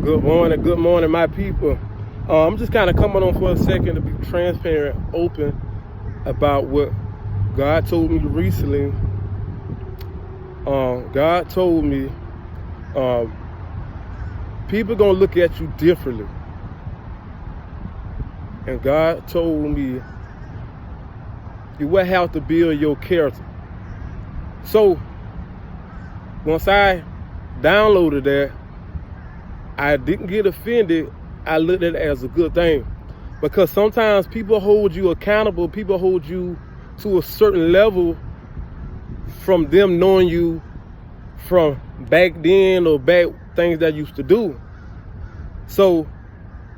Good morning, my people. I'm just kind of coming on for a second to be transparent, open about what God told me recently. God told me people gonna look at you differently, and God told me you will have to build your character. So once I downloaded that, I didn't get offended. I looked at it as a good thing, because sometimes people hold you accountable. People hold you to a certain level from them knowing you from back then or back things that I used to do. So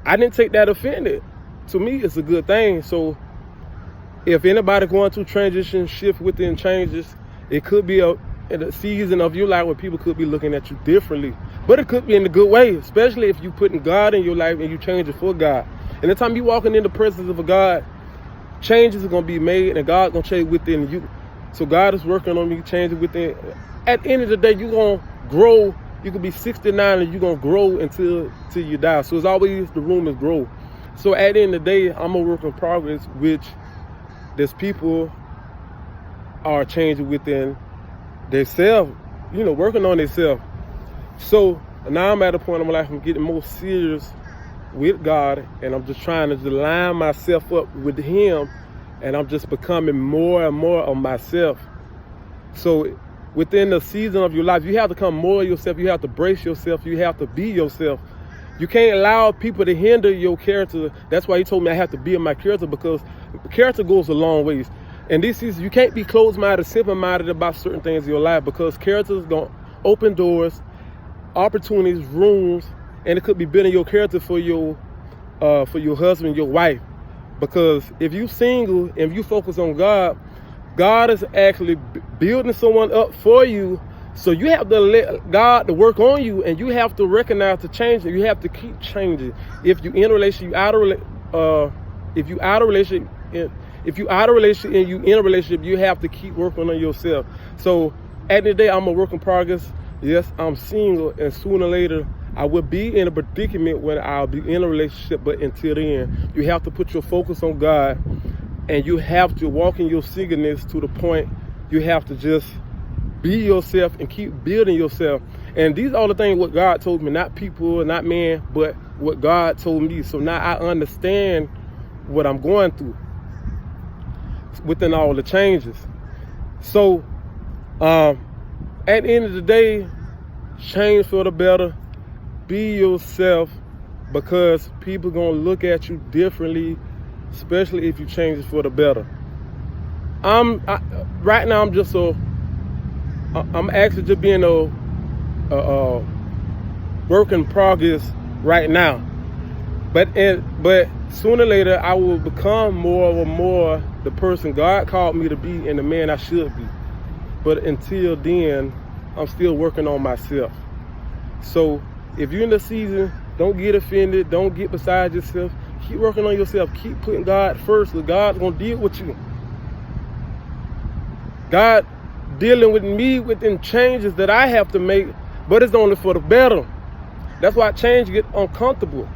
I didn't take that offended. To me, it's a good thing. So if anybody going through transition, shift within changes, it could be in a season of your life where people could be looking at you differently. But it could be in a good way, especially if you putting God in your life and you change it for God. And the time you walking in the presence of a God, changes are going to be made and God going to change within you. So God is working on me, changing within. At the end of the day, you're going to grow. You could be 69 and you're going to grow until you die. So it's always the room is grow. So at the end of the day, I'm a work in progress, which there's people are changing within themselves, working on themselves. So now I'm at a point in my life I'm getting more serious with God, and I'm just trying to line myself up with Him, and I'm just becoming more and more of myself. So within the season of your life, you have to come more of yourself. You have to brace yourself. You have to be yourself. You can't allow people to hinder your character. That's why He told me I have to be in my character, because character goes a long ways. And this is, you can't be closed-minded, simple-minded about certain things in your life, because character is going to open doors, opportunities, rooms, and it could be building your character for your husband, your wife. Because if you single and if you focus on God, God is actually building someone up for you. So you have to let God to work on you, and you have to recognize the change, and you have to keep changing. If you in a relationship, if you out of relationship and you in a relationship, you have to keep working on yourself. So at the end of the day, I'm a work in progress. Yes, I'm single, and sooner or later I will be in a predicament when I'll be in a relationship. But until then, you have to put your focus on God, and you have to walk in your singleness to the point you have to just be yourself and keep building yourself. And these are all the things what God told me, not people, not man, but what God told me. So now I understand what I'm going through within all the changes. So at the end of the day, change for the better. Be yourself, because people gonna look at you differently, especially if you change it for the better. Right now I'm actually just being a work in progress right now. But sooner or later I will become more and more the person God called me to be and the man I should be. But until then, I'm still working on myself. So if you're in the season, don't get offended. Don't get beside yourself. Keep working on yourself. Keep putting God first, because God's going to deal with you. God dealing with me within changes that I have to make, but it's only for the better. That's why change get uncomfortable.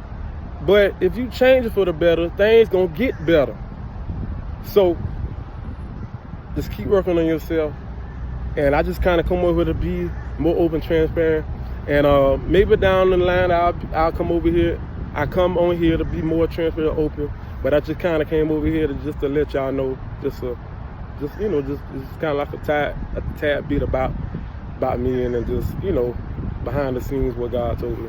But if you change it for the better, things going to get better. So just keep working on yourself. And I just kind of come over to be more open, transparent. And maybe down the line, I'll come over here. I come on here to be more transparent, open. But I just kind of came over here to let y'all know, just kind of like a tad bit about me, and then just, behind the scenes what God told me.